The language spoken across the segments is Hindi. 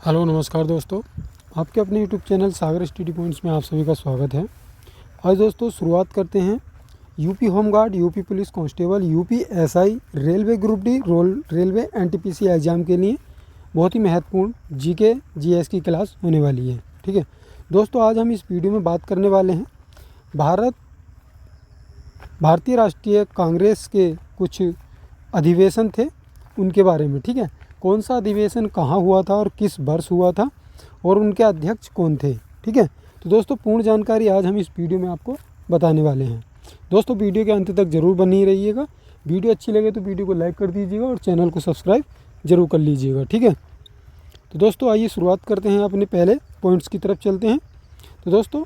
हेलो नमस्कार दोस्तों, आपके अपने यूट्यूब चैनल सागर स्टडी पॉइंट्स में आप सभी का स्वागत है। आज दोस्तों शुरुआत करते हैं UP home guard, UP police constable, UP SI, railway group D, railway NTPC exam के लिए बहुत ही महत्वपूर्ण जीके जीएस की क्लास होने वाली है। ठीक है दोस्तों, आज हम इस वीडियो में बात करने वाले हैं भारतीय राष्ट्रीय कांग्रेस के कुछ अधिवेशन थे उनके बारे में। ठीक है, कौन सा अधिवेशन कहाँ हुआ था और किस वर्ष हुआ था और उनके अध्यक्ष कौन थे। ठीक है, तो दोस्तों पूर्ण जानकारी आज हम इस वीडियो में आपको बताने वाले हैं। दोस्तों वीडियो के अंत तक ज़रूर बनी रहिएगा। वीडियो अच्छी लगे तो वीडियो को लाइक कर दीजिएगा और चैनल को सब्सक्राइब जरूर कर लीजिएगा। ठीक है, तो दोस्तों आइए शुरुआत करते हैं, अपने पहले पॉइंट्स की तरफ चलते हैं। तो दोस्तों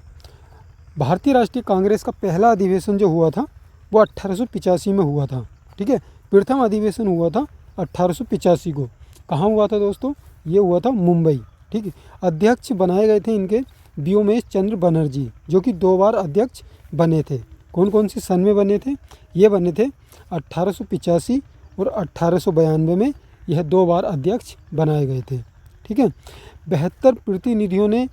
भारतीय राष्ट्रीय कांग्रेस का पहला अधिवेशन जो हुआ था वो 1885 में हुआ था। ठीक है, प्रथम अधिवेशन हुआ था 1885 को। कहाँ हुआ था दोस्तों? ये हुआ था मुंबई। ठीक है, अध्यक्ष बनाए गए थे इनके व्योमेश चंद्र बनर्जी, जो कि 2 बार अध्यक्ष बने थे। कौन कौन सी सन में बने थे? ये बने थे 1885 और 1892 में। यह 2 बार अध्यक्ष बनाए गए थे। ठीक है, 72 प्रतिनिधियों ने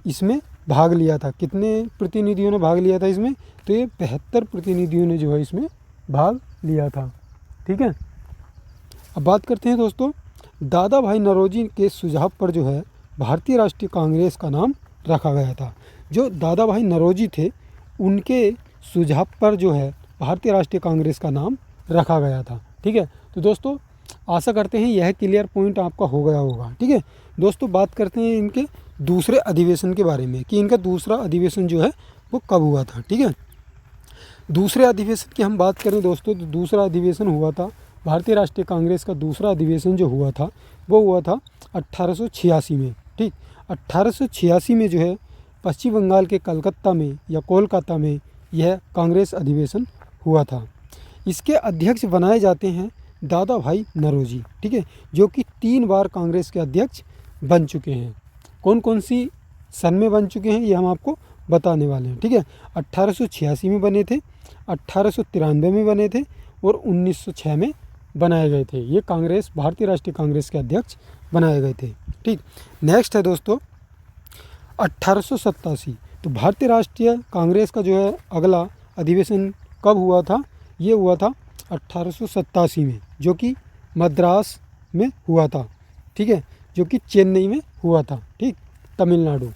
इसमें भाग लिया था। कितने प्रतिनिधियों ने भाग लिया था इसमें? तो ये 72 प्रतिनिधियों ने जो है इसमें भाग लिया था। ठीक है, अब बात करते हैं दोस्तों, दादा भाई नौरोजी के सुझाव पर जो है भारतीय राष्ट्रीय कांग्रेस का नाम रखा गया था। जो दादा भाई नौरोजी थे उनके सुझाव पर जो है भारतीय राष्ट्रीय कांग्रेस का नाम रखा गया था। ठीक है, तो दोस्तों आशा करते हैं यह क्लियर पॉइंट आपका हो गया होगा। ठीक है दोस्तों, बात करते हैं इनके दूसरे अधिवेशन के बारे में कि इनका दूसरा अधिवेशन जो है वो कब हुआ था। ठीक है, दूसरे अधिवेशन की हम बात करें दोस्तों, तो दूसरा अधिवेशन हुआ था भारतीय राष्ट्रीय कांग्रेस का दूसरा अधिवेशन जो हुआ था वो हुआ था 1886 में। ठीक, 1886 में जो है पश्चिम बंगाल के कलकत्ता में या कोलकाता में यह कांग्रेस अधिवेशन हुआ था। इसके अध्यक्ष बनाए जाते हैं दादा भाई नौरोजी। ठीक है, जो कि 3 बार कांग्रेस के अध्यक्ष बन चुके हैं। कौन कौन सी सन में बन चुके हैं ये हम आपको बताने वाले हैं। ठीक है, 1886 में बने थे, 1893 में बने थे और 1906 में बनाए गए थे। ये कांग्रेस, भारतीय राष्ट्रीय कांग्रेस के अध्यक्ष बनाए गए थे। ठीक, नेक्स्ट है दोस्तों 1887। तो भारतीय राष्ट्रीय कांग्रेस का जो है अगला अधिवेशन कब हुआ था? ये हुआ था 1887 में, जो कि मद्रास में हुआ था। ठीक है, जो कि चेन्नई में हुआ था। ठीक, तमिलनाडु।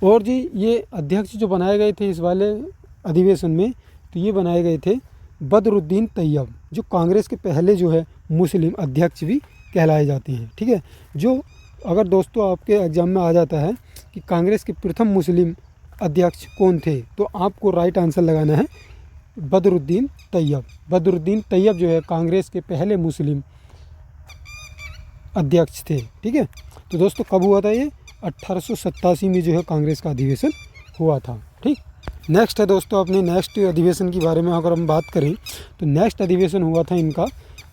और जी ये अध्यक्ष जो बनाए गए थे इस वाले अधिवेशन में, तो ये बनाए गए थे बदरुद्दीन तैयब, जो कांग्रेस के पहले जो है मुस्लिम अध्यक्ष भी कहलाए जाते हैं। ठीक है, जो अगर दोस्तों आपके एग्जाम में आ जाता है कि कांग्रेस के प्रथम मुस्लिम अध्यक्ष कौन थे, तो आपको राइट आंसर लगाना है बदरुद्दीन तैयब। बदरुद्दीन तैयब जो है कांग्रेस के पहले मुस्लिम अध्यक्ष थे। ठीक है, तो दोस्तों कब हुआ था ये? 1887 में जो है कांग्रेस का अधिवेशन हुआ था। ठीक, नेक्स्ट है दोस्तों, अपने नेक्स्ट अधिवेशन के बारे में अगर हम बात करें तो नेक्स्ट अधिवेशन हुआ था इनका,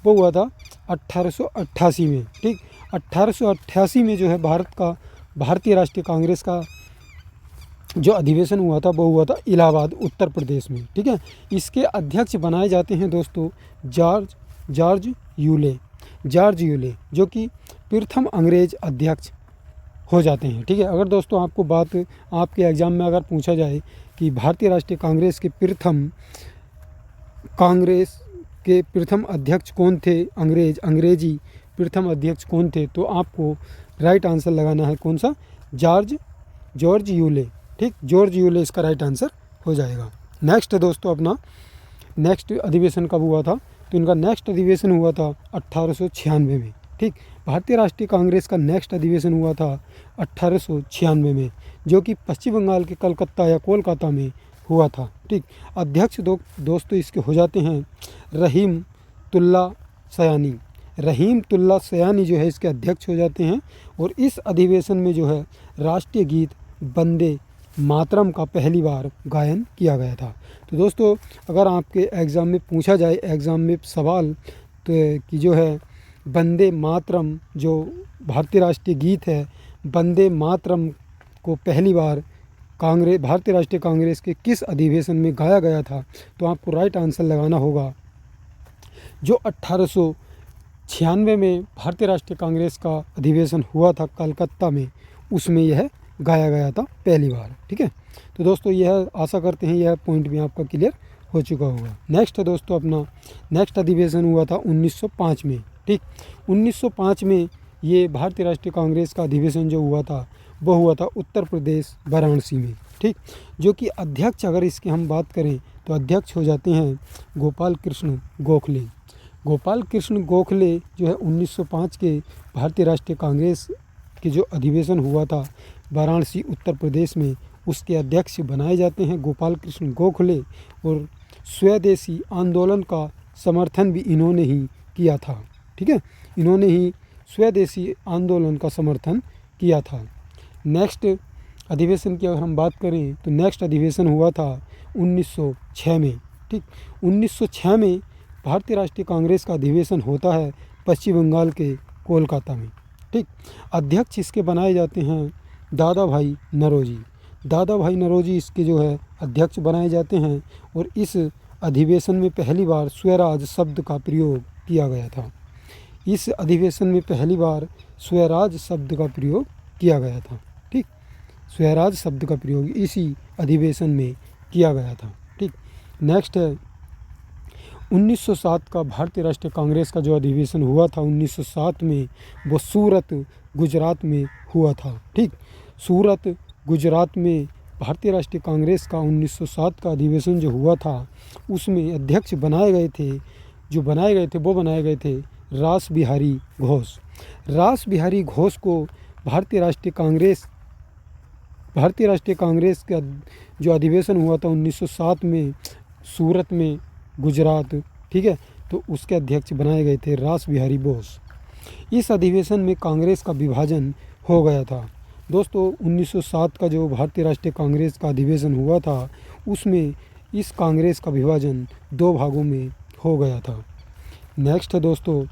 वो हुआ था 1888 में। ठीक, 1888 में जो है भारतीय राष्ट्रीय कांग्रेस का जो अधिवेशन हुआ था वो हुआ था इलाहाबाद, उत्तर प्रदेश में। ठीक है, इसके अध्यक्ष बनाए जाते हैं दोस्तों जॉर्ज यूले, जो कि प्रथम अंग्रेज अध्यक्ष हो जाते हैं। ठीक है, अगर दोस्तों आपको बात आपके एग्ज़ाम में अगर पूछा जाए कि भारतीय राष्ट्रीय कांग्रेस के प्रथम अध्यक्ष कौन थे, अंग्रेजी प्रथम अध्यक्ष कौन थे, तो आपको राइट आंसर लगाना है कौन सा? George Yule. ठीक, जॉर्ज यूले इसका राइट आंसर हो जाएगा। नेक्स्ट है दोस्तों अपना नेक्स्ट अधिवेशन कब हुआ था? तो इनका नेक्स्ट अधिवेशन हुआ था 1896 में। ठीक, भारतीय राष्ट्रीय कांग्रेस का नेक्स्ट अधिवेशन हुआ था 1896 में, जो कि पश्चिम बंगाल के कलकत्ता या कोलकाता में हुआ था। ठीक, अध्यक्ष दोस्तों इसके हो जाते हैं रहीमतुल्ला सयानी जो है इसके अध्यक्ष हो जाते हैं। और इस अधिवेशन में जो है राष्ट्रीय गीत वंदे मातरम का पहली बार गायन किया गया था। तो दोस्तों अगर आपके एग्ज़ाम में पूछा जाए, एग्ज़ाम में सवाल तो कि जो है वंदे मातरम जो भारतीय राष्ट्रीय गीत है, वंदे मातरम को पहली बार भारतीय राष्ट्रीय कांग्रेस के किस अधिवेशन में गाया गया था, तो आपको राइट आंसर लगाना होगा जो 96 में भारतीय राष्ट्रीय कांग्रेस का अधिवेशन हुआ था कलकत्ता में, उसमें यह गाया गया था पहली बार। ठीक है, तो दोस्तों यह आशा करते हैं यह पॉइंट भी आपका क्लियर हो चुका होगा। नेक्स्ट है दोस्तों अपना नेक्स्ट अधिवेशन हुआ था 1905 में। ठीक, 1905 में ये भारतीय राष्ट्रीय कांग्रेस का अधिवेशन जो हुआ था वो हुआ था उत्तर प्रदेश वाराणसी में। ठीक, जो कि अध्यक्ष अगर इसकी हम बात करें तो अध्यक्ष हो जाते हैं गोपाल कृष्ण गोखले। गोपाल कृष्ण गोखले जो है 1905 के भारतीय राष्ट्रीय कांग्रेस के जो अधिवेशन हुआ था वाराणसी उत्तर प्रदेश में, उसके अध्यक्ष बनाए जाते हैं गोपाल कृष्ण गोखले। और स्वदेशी आंदोलन का समर्थन भी इन्होंने ही किया था। ठीक है, इन्होंने ही स्वदेशी आंदोलन का समर्थन किया था। नेक्स्ट अधिवेशन की अगर हम बात करें तो नेक्स्ट अधिवेशन हुआ था 1906 में। ठीक, 1906 में भारतीय राष्ट्रीय कांग्रेस का अधिवेशन होता है पश्चिम बंगाल के कोलकाता में। ठीक, अध्यक्ष इसके बनाए जाते हैं दादा भाई नौरोजी। दादा भाई नौरोजी इसके जो है अध्यक्ष बनाए जाते हैं। और इस अधिवेशन में पहली बार स्वराज शब्द का प्रयोग किया गया था। इस अधिवेशन में पहली बार स्वराज शब्द का प्रयोग किया गया था। ठीक, स्वराज शब्द का प्रयोग इसी अधिवेशन में किया गया था। ठीक, नेक्स्ट है 1907 का भारतीय राष्ट्रीय कांग्रेस का जो अधिवेशन हुआ था 1907 में, वो सूरत गुजरात में हुआ था। ठीक, सूरत गुजरात में भारतीय राष्ट्रीय कांग्रेस का 1907 का अधिवेशन जो हुआ था उसमें अध्यक्ष बनाए गए थे वो बनाए गए थे रास बिहारी घोष। रास बिहारी घोष को भारतीय राष्ट्रीय कांग्रेस का जो अधिवेशन हुआ था 1907 में सूरत में गुजरात, ठीक है, तो उसके अध्यक्ष बनाए गए थे रास बिहारी बोस। इस अधिवेशन में कांग्रेस का विभाजन हो गया था। दोस्तों 1907 का जो भारतीय राष्ट्रीय कांग्रेस का अधिवेशन हुआ था उसमें इस कांग्रेस का विभाजन 2 भागों में हो गया था। नेक्स्ट है दोस्तों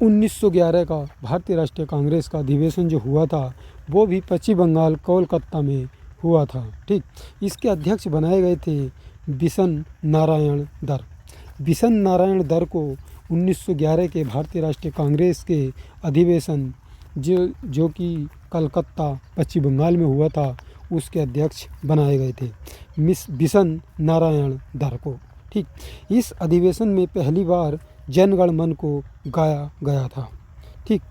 1911 का भारतीय राष्ट्रीय कांग्रेस का अधिवेशन जो हुआ था वो भी पश्चिम बंगाल कोलकाता में हुआ था। ठीक, इसके अध्यक्ष बनाए गए थे बिशन नारायण दर। बिशन नारायण दर को 1911 के भारतीय राष्ट्रीय कांग्रेस के अधिवेशन जो कि कलकत्ता पश्चिम बंगाल में हुआ था उसके अध्यक्ष बनाए गए थे बिशन नारायण दर को। ठीक, इस अधिवेशन में पहली बार जन गण मन को गाया गया था। ठीक,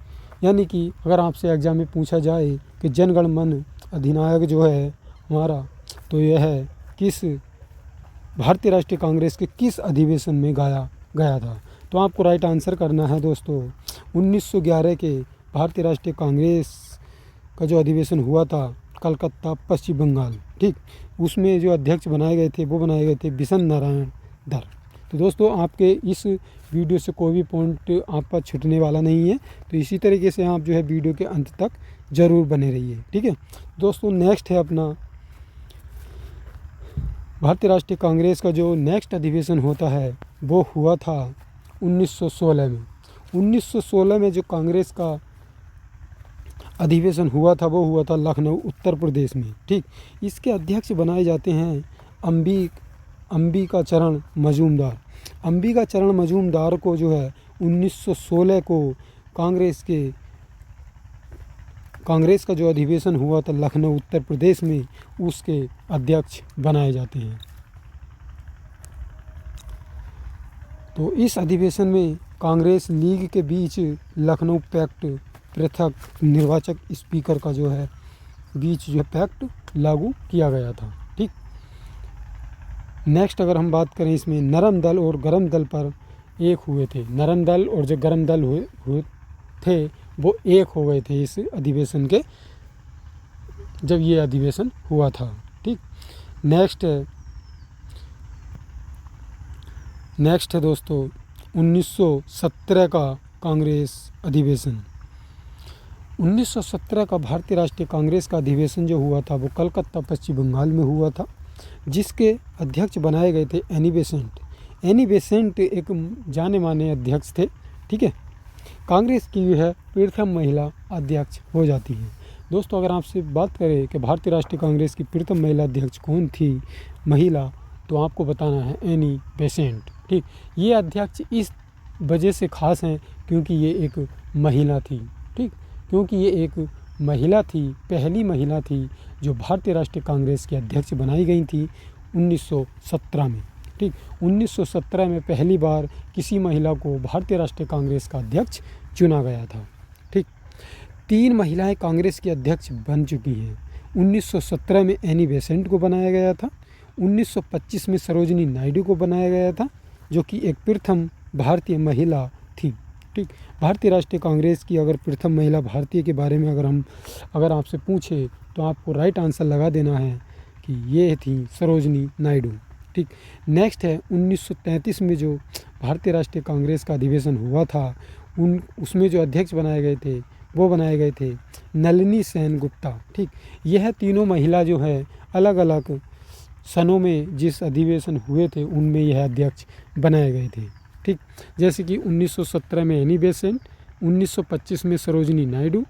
यानी कि अगर आपसे एग्जाम में पूछा जाए कि जन गण मन अधिनायक जो है हमारा, तो यह है किस भारतीय राष्ट्रीय कांग्रेस के किस अधिवेशन में गाया गया था, तो आपको राइट आंसर करना है दोस्तों 1911 के भारतीय राष्ट्रीय कांग्रेस का जो अधिवेशन हुआ था कलकत्ता पश्चिम बंगाल। ठीक, उसमें जो अध्यक्ष बनाए गए थे वो बनाए गए थे बिशन नारायण दर। तो दोस्तों आपके इस वीडियो से कोई भी पॉइंट आपका छूटने वाला नहीं है, तो इसी तरीके से आप जो है वीडियो के अंत तक ज़रूर बने रहिए। ठीक है दोस्तों, नेक्स्ट है अपना भारतीय राष्ट्रीय कांग्रेस का जो नेक्स्ट अधिवेशन होता है वो हुआ था 1916 में। 1916 में जो कांग्रेस का अधिवेशन हुआ था वो हुआ था लखनऊ उत्तर प्रदेश में। ठीक, इसके अध्यक्ष बनाए जाते हैं अंबिका चरण मजूमदार। अंबिका चरण मजूमदार को जो है 1916 को कांग्रेस का जो अधिवेशन हुआ था लखनऊ उत्तर प्रदेश में उसके अध्यक्ष बनाए जाते हैं। तो इस अधिवेशन में कांग्रेस लीग के बीच लखनऊ पैक्ट पृथक निर्वाचक स्पीकर का जो है बीच जो पैक्ट लागू किया गया था। ठीक, नेक्स्ट अगर हम बात करें इसमें नरम दल और गरम दल पर एक हुए थे। नरम दल और जो गरम दल हुए थे वो एक हो गए थे इस अधिवेशन के जब ये अधिवेशन हुआ था। ठीक, नेक्स्ट है दोस्तों 1917 का कांग्रेस अधिवेशन। 1917 का भारतीय राष्ट्रीय कांग्रेस का अधिवेशन जो हुआ था वो कलकत्ता पश्चिम बंगाल में हुआ था, जिसके अध्यक्ष बनाए गए थे एनी बेसेंट। एनी बेसेंट एक जाने माने अध्यक्ष थे। ठीक है, कांग्रेस की है प्रथम महिला अध्यक्ष हो जाती हैं। दोस्तों अगर आपसे बात करें कि भारतीय राष्ट्रीय कांग्रेस की प्रथम महिला अध्यक्ष कौन थी महिला, तो आपको बताना है एनी बेसेंट। ठीक, ये अध्यक्ष इस वजह से ख़ास हैं क्योंकि ये एक महिला थी, ठीक, क्योंकि ये एक महिला थी, पहली महिला थी जो भारतीय राष्ट्रीय कांग्रेस की अध्यक्ष बनाई गई थी 1917 में, ठीक। 1917 में पहली बार किसी महिला को भारतीय राष्ट्रीय कांग्रेस का अध्यक्ष चुना गया था, ठीक। 3 महिलाएं कांग्रेस की अध्यक्ष बन चुकी हैं। 1917 में एनी बेसेंट को बनाया गया था, 1925 में सरोजिनी नायडू को बनाया गया था, जो कि एक प्रथम भारतीय महिला थी, ठीक। भारतीय राष्ट्रीय कांग्रेस की अगर प्रथम महिला भारतीय के बारे में अगर आपसे पूछे तो आपको राइट आंसर लगा देना है कि ये थी सरोजिनी नायडू, ठीक। नेक्स्ट है 1933 में जो भारतीय राष्ट्रीय कांग्रेस का अधिवेशन हुआ था उसमें जो अध्यक्ष बनाए गए थे वो बनाए गए थे नलिनी सेन गुप्ता, ठीक। यह तीनों महिला जो है अलग अलग सनों में जिस अधिवेशन हुए थे उनमें यह अध्यक्ष बनाए गए थे, ठीक। जैसे कि 1917 में एनी बेसेंट, 1925 में सरोजिनी नायडू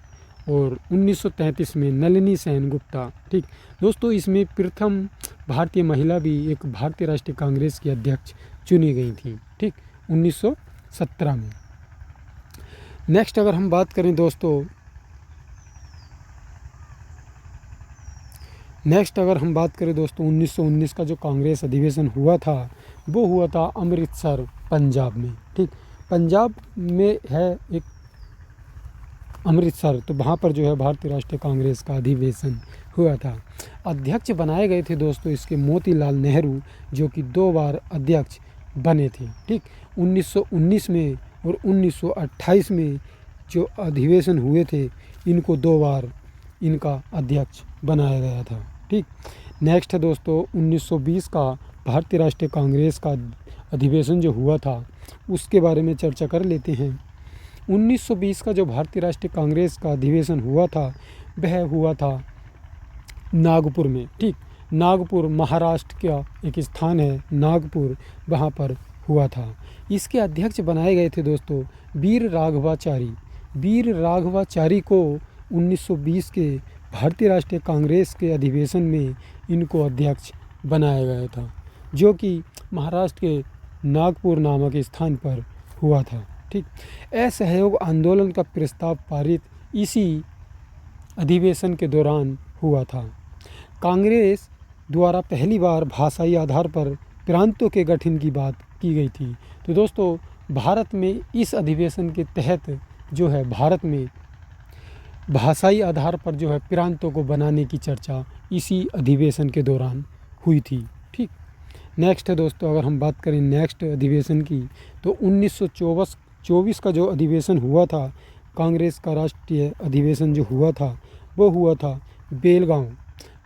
और 1933 में नलिनी सेन गुप्ता, ठीक। दोस्तों इसमें प्रथम भारतीय महिला भी एक भारतीय राष्ट्रीय कांग्रेस की अध्यक्ष चुनी गई थी, ठीक, 1917 में। नेक्स्ट अगर हम बात करें दोस्तों, नेक्स्ट अगर हम बात करें दोस्तों 1919 का जो कांग्रेस अधिवेशन हुआ था वो हुआ था अमृतसर पंजाब में, ठीक। पंजाब में है एक अमृतसर, तो वहाँ पर जो है भारतीय राष्ट्रीय कांग्रेस का अधिवेशन हुआ था। अध्यक्ष बनाए गए थे दोस्तों इसके मोतीलाल नेहरू, जो कि 2 बार अध्यक्ष बने थे, ठीक। 1919 में और 1928 में जो अधिवेशन हुए थे इनको 2 बार इनका अध्यक्ष बनाया गया था, ठीक। नेक्स्ट है दोस्तों 1920 का भारतीय राष्ट्रीय कांग्रेस का अधिवेशन जो हुआ था उसके बारे में चर्चा कर लेते हैं। 1920 का जो भारतीय राष्ट्रीय कांग्रेस का अधिवेशन हुआ था वह हुआ था नागपुर में, ठीक। नागपुर महाराष्ट्र का एक स्थान है नागपुर, वहाँ पर हुआ था। इसके अध्यक्ष बनाए गए थे दोस्तों वीर राघवाचारी। वीर राघवाचारी को 1920 के भारतीय राष्ट्रीय कांग्रेस के अधिवेशन में इनको अध्यक्ष बनाया गया था, जो कि महाराष्ट्र के नागपुर नामक स्थान पर हुआ था, ठीक। असहयोग आंदोलन का प्रस्ताव पारित इसी अधिवेशन के दौरान हुआ था। कांग्रेस द्वारा पहली बार भाषाई आधार पर प्रांतों के गठन की बात की गई थी। तो दोस्तों भारत में इस अधिवेशन के तहत जो है भारत में भाषाई आधार पर जो है प्रांतों को बनाने की चर्चा इसी अधिवेशन के दौरान हुई थी, ठीक। नेक्स्ट है दोस्तों अगर हम बात करें नेक्स्ट अधिवेशन की तो 1924 का जो अधिवेशन हुआ था कांग्रेस का राष्ट्रीय अधिवेशन जो हुआ था वो हुआ था बेलगांव।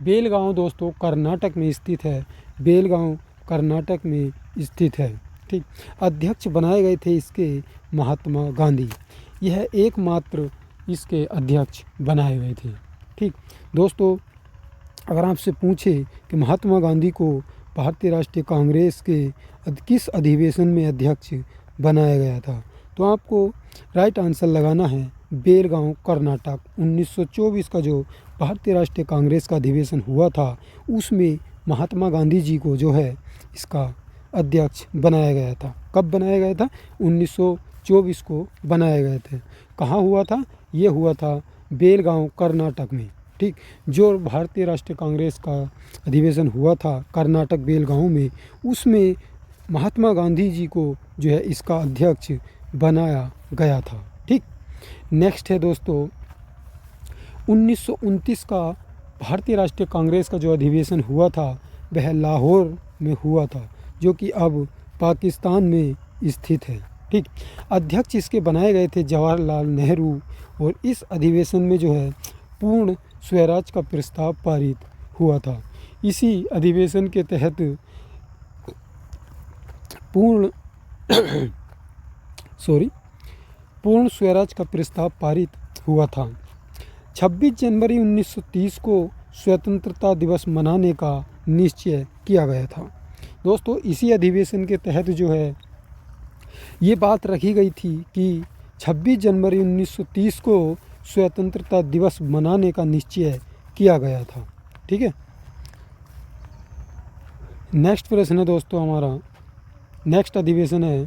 बेलगांव दोस्तों कर्नाटक में स्थित है, बेलगांव कर्नाटक में स्थित है, ठीक। अध्यक्ष बनाए गए थे इसके महात्मा गांधी, यह एकमात्र इसके अध्यक्ष बनाए गए थे, ठीक। दोस्तों अगर आपसे पूछे कि महात्मा गांधी को भारतीय राष्ट्रीय कांग्रेस के किस अधिवेशन में अध्यक्ष बनाया गया था तो आपको राइट आंसर लगाना है बेलगांव कर्नाटक। 1924 का जो भारतीय राष्ट्रीय कांग्रेस का अधिवेशन हुआ था उसमें महात्मा गांधी जी को जो है इसका अध्यक्ष बनाया गया था। कब बनाया गया था? 1924 को बनाया गया था। कहाँ हुआ था? ये हुआ था बेलगांव कर्नाटक में, ठीक। जो भारतीय राष्ट्रीय कांग्रेस का अधिवेशन हुआ था कर्नाटक बेलगांव में, उसमें महात्मा गांधी जी को जो है इसका अध्यक्ष बनाया गया था, ठीक। नेक्स्ट है दोस्तों 1929 का भारतीय राष्ट्रीय कांग्रेस का जो अधिवेशन हुआ था वह लाहौर में हुआ था, जो कि अब पाकिस्तान में स्थित है, ठीक। अध्यक्ष इसके बनाए गए थे जवाहरलाल नेहरू और इस अधिवेशन में जो है पूर्ण स्वराज का प्रस्ताव पारित हुआ था। इसी अधिवेशन के तहत पूर्ण स्वराज का प्रस्ताव पारित हुआ था। 26 जनवरी 1930 को स्वतंत्रता दिवस मनाने का निश्चय किया गया था। दोस्तों इसी अधिवेशन के तहत जो है ये बात रखी गई थी कि 26 जनवरी 1930 को स्वतंत्रता दिवस मनाने का निश्चय किया गया था, ठीक है। नेक्स्ट प्रश्न है दोस्तों हमारा, नेक्स्ट अधिवेशन है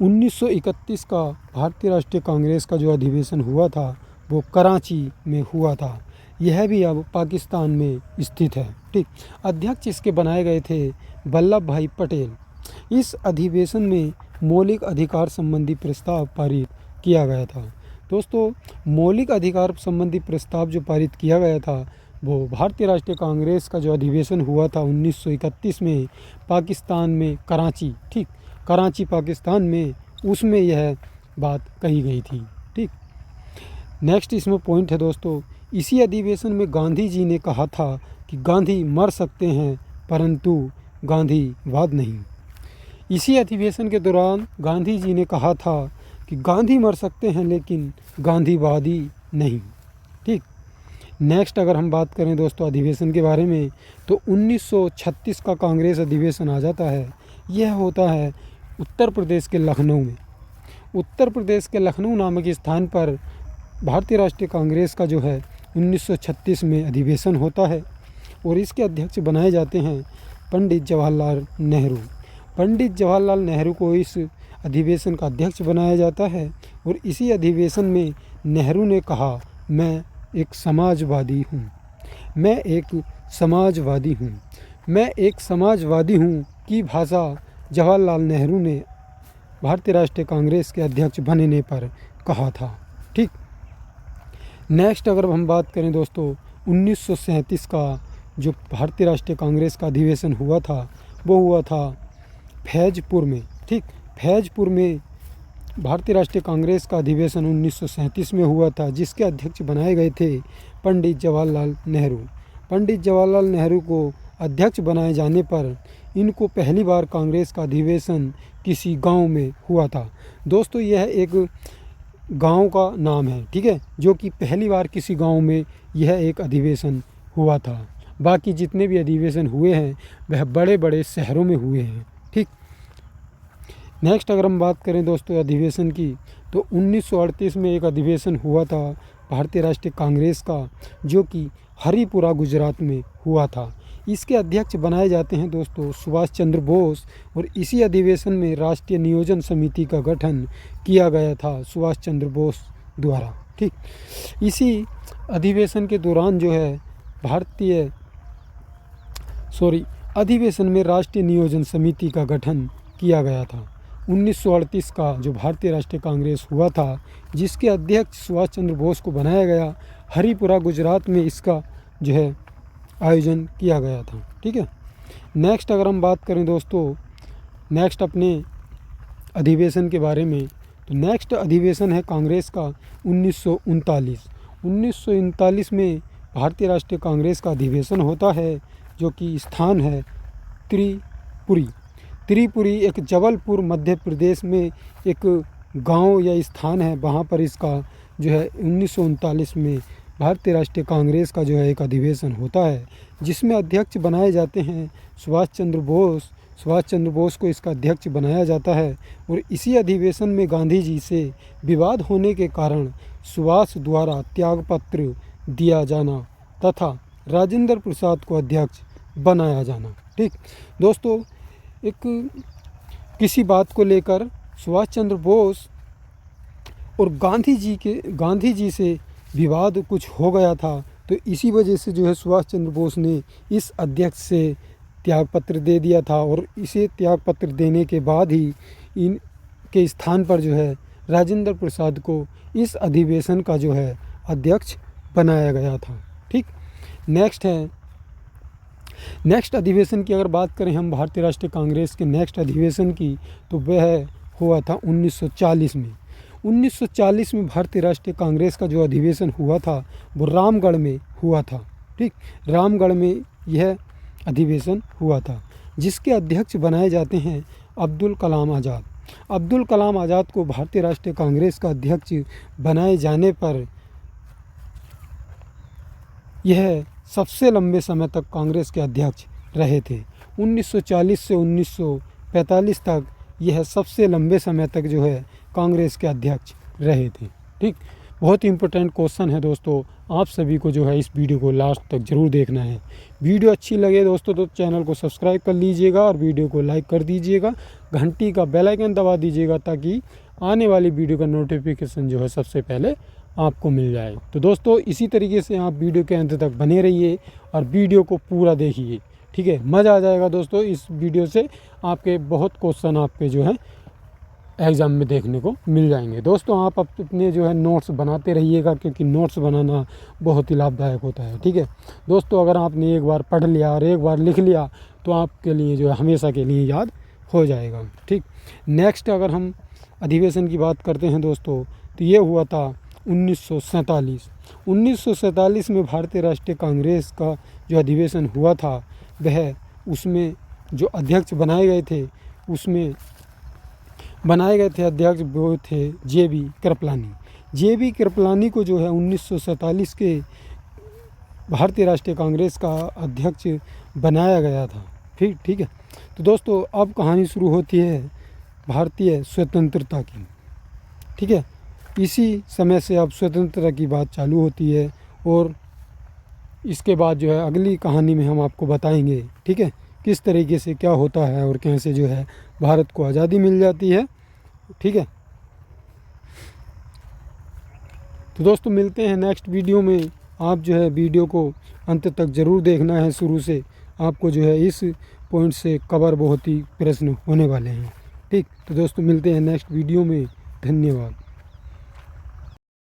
1931 का भारतीय राष्ट्रीय कांग्रेस का जो अधिवेशन हुआ था वो कराची में हुआ था। यह भी अब पाकिस्तान में स्थित है। ठीक, अध्यक्ष इसके बनाए गए थे वल्लभ भाई पटेल। इस अधिवेशन में मौलिक अधिकार संबंधी प्रस्ताव पारित किया गया था। दोस्तों, मौलिक अधिकार संबंधी प्रस्ताव जो पारित किया गया था वो भारतीय राष्ट्रीय कांग्रेस का जो अधिवेशन हुआ था 1931 में पाकिस्तान में कराची, ठीक, कराची पाकिस्तान में, उसमें यह बात कही गई थी। ठीक, नेक्स्ट इसमें पॉइंट है दोस्तों, इसी अधिवेशन में गांधी जी ने कहा था कि गांधी मर सकते हैं परंतु गांधीवाद नहीं। इसी अधिवेशन के दौरान गांधी जी ने कहा था कि गांधी मर सकते हैं लेकिन गांधीवादी नहीं। ठीक, नेक्स्ट अगर हम बात करें दोस्तों अधिवेशन के बारे में तो 1936 का कांग्रेस अधिवेशन आ जाता है। यह होता है उत्तर प्रदेश के लखनऊ में। उत्तर प्रदेश के लखनऊ नामक स्थान पर भारतीय राष्ट्रीय कांग्रेस का जो है 1936 में अधिवेशन होता है और इसके अध्यक्ष बनाए जाते हैं पंडित जवाहरलाल नेहरू। पंडित जवाहरलाल नेहरू को इस अधिवेशन का अध्यक्ष बनाया जाता है और इसी अधिवेशन में नेहरू ने कहा, मैं एक समाजवादी हूँ, मैं एक समाजवादी हूँ, मैं एक समाजवादी हूँ की भाषा जवाहरलाल नेहरू ने भारतीय राष्ट्रीय कांग्रेस के अध्यक्ष बनने पर कहा था। ठीक, नेक्स्ट अगर हम बात करें दोस्तों 1937 का जो भारतीय राष्ट्रीय कांग्रेस का अधिवेशन हुआ था वो हुआ था फैज़पुर में। ठीक, फैज़पुर में भारतीय राष्ट्रीय कांग्रेस का अधिवेशन 1937 में हुआ था जिसके अध्यक्ष बनाए गए थे पंडित जवाहरलाल नेहरू। पंडित जवाहरलाल नेहरू को अध्यक्ष बनाए जाने पर इनको पहली बार कांग्रेस का अधिवेशन किसी गांव में हुआ था। दोस्तों, यह एक गांव का नाम है, ठीक है, जो कि पहली बार किसी गांव में यह एक अधिवेशन हुआ था। बाकी जितने भी अधिवेशन हुए हैं वह बड़े बड़े शहरों में हुए हैं। ठीक, नेक्स्ट अगर हम बात करें दोस्तों अधिवेशन की तो 1938 में एक अधिवेशन हुआ था भारतीय राष्ट्रीय कांग्रेस का जो कि हरिपुरा गुजरात में हुआ था। इसके अध्यक्ष बनाए जाते हैं दोस्तों सुभाष चंद्र बोस और इसी अधिवेशन में राष्ट्रीय नियोजन समिति का गठन किया गया था सुभाष चंद्र बोस द्वारा। ठीक, इसी अधिवेशन के दौरान जो है अधिवेशन में राष्ट्रीय नियोजन समिति का गठन किया गया था। 1938 का जो भारतीय राष्ट्रीय कांग्रेस हुआ था जिसके अध्यक्ष सुभाष चंद्र बोस को बनाया गया, हरिपुरा गुजरात में इसका जो है आयोजन किया गया था। ठीक है, नेक्स्ट अगर हम बात करें दोस्तों नेक्स्ट अपने अधिवेशन के बारे में तो नेक्स्ट अधिवेशन है कांग्रेस का 1939 में भारतीय राष्ट्रीय कांग्रेस का अधिवेशन होता है जो कि स्थान है त्रिपुरी एक जबलपुर मध्य प्रदेश में एक गांव या स्थान है। वहां पर इसका जो है 1939 में भारतीय राष्ट्रीय कांग्रेस का जो है एक अधिवेशन होता है जिसमें अध्यक्ष बनाए जाते हैं सुभाष चंद्र बोस। सुभाष चंद्र बोस को इसका अध्यक्ष बनाया जाता है और इसी अधिवेशन में गांधी जी से विवाद होने के कारण सुभाष द्वारा त्यागपत्र दिया जाना तथा राजेंद्र प्रसाद को अध्यक्ष बनाया जाना। ठीक दोस्तों, एक किसी बात को लेकर सुभाष चंद्र बोस और गांधी जी से विवाद कुछ हो गया था तो इसी वजह से जो है सुभाष चंद्र बोस ने इस अध्यक्ष से त्यागपत्र दे दिया था और इसे त्यागपत्र देने के बाद ही इनके स्थान पर जो है राजेंद्र प्रसाद को इस अधिवेशन का जो है अध्यक्ष बनाया गया था। ठीक, नेक्स्ट अधिवेशन की अगर बात करें हम भारतीय राष्ट्रीय कांग्रेस के नेक्स्ट अधिवेशन की तो वह हुआ था 1940 में। 1940 में भारतीय राष्ट्रीय कांग्रेस का जो अधिवेशन हुआ था वो रामगढ़ में हुआ था। ठीक, रामगढ़ में यह अधिवेशन हुआ था जिसके अध्यक्ष बनाए जाते हैं अब्दुल कलाम आज़ाद। अब्दुल कलाम आज़ाद को भारतीय राष्ट्रीय कांग्रेस का अध्यक्ष बनाए जाने पर यह सबसे लंबे समय तक कांग्रेस के अध्यक्ष रहे थे। 1940 से 1945 तक यह सबसे लंबे समय तक जो है कांग्रेस के अध्यक्ष रहे थे। ठीक, बहुत इंपॉर्टेंट क्वेश्चन है दोस्तों, आप सभी को जो है इस वीडियो को लास्ट तक ज़रूर देखना है। वीडियो अच्छी लगे दोस्तों तो चैनल को सब्सक्राइब कर लीजिएगा और वीडियो को लाइक कर दीजिएगा, घंटी का बेल आइकन दबा दीजिएगा ताकि आने वाली वीडियो का नोटिफिकेशन जो है सबसे पहले आपको मिल जाए। तो दोस्तों इसी तरीके से आप वीडियो के अंत तक बने रहिए और वीडियो को पूरा देखिए, ठीक है। मज़ा आ जाएगा दोस्तों, इस वीडियो से आपके बहुत क्वेश्चन आपके जो है एग्ज़ाम में देखने को मिल जाएंगे। दोस्तों आप अपने जो है नोट्स बनाते रहिएगा, क्योंकि नोट्स बनाना बहुत ही लाभदायक होता है, ठीक है दोस्तों। अगर आपने एक बार पढ़ लिया और एक बार लिख लिया तो आपके लिए जो है हमेशा के लिए याद हो जाएगा, ठीक। नेक्स्ट अगर हम अधिवेशन की बात करते हैं दोस्तों, तो ये हुआ था 1947 में भारतीय राष्ट्रीय कांग्रेस का जो अधिवेशन हुआ था वह, उसमें जो अध्यक्ष बनाए गए थे अध्यक्ष वो थे जे.बी. कृपलानी को जो है 1947 के भारतीय राष्ट्रीय कांग्रेस का अध्यक्ष बनाया गया था, ठीक है। तो दोस्तों अब कहानी शुरू होती है भारतीय स्वतंत्रता की, ठीक है। इसी समय से अब स्वतंत्रता की बात चालू होती है और इसके बाद जो है अगली कहानी में हम आपको बताएंगे, ठीक है, किस तरीके से क्या होता है और कैसे जो है भारत को आज़ादी मिल जाती है, ठीक है। तो दोस्तों मिलते हैं नेक्स्ट वीडियो में। आप जो है वीडियो को अंत तक ज़रूर देखना है, शुरू से आपको जो है इस पॉइंट से कवर बहुत ही प्रश्न होने वाले हैं, ठीक। तो दोस्तों मिलते हैं नेक्स्ट वीडियो में, धन्यवाद।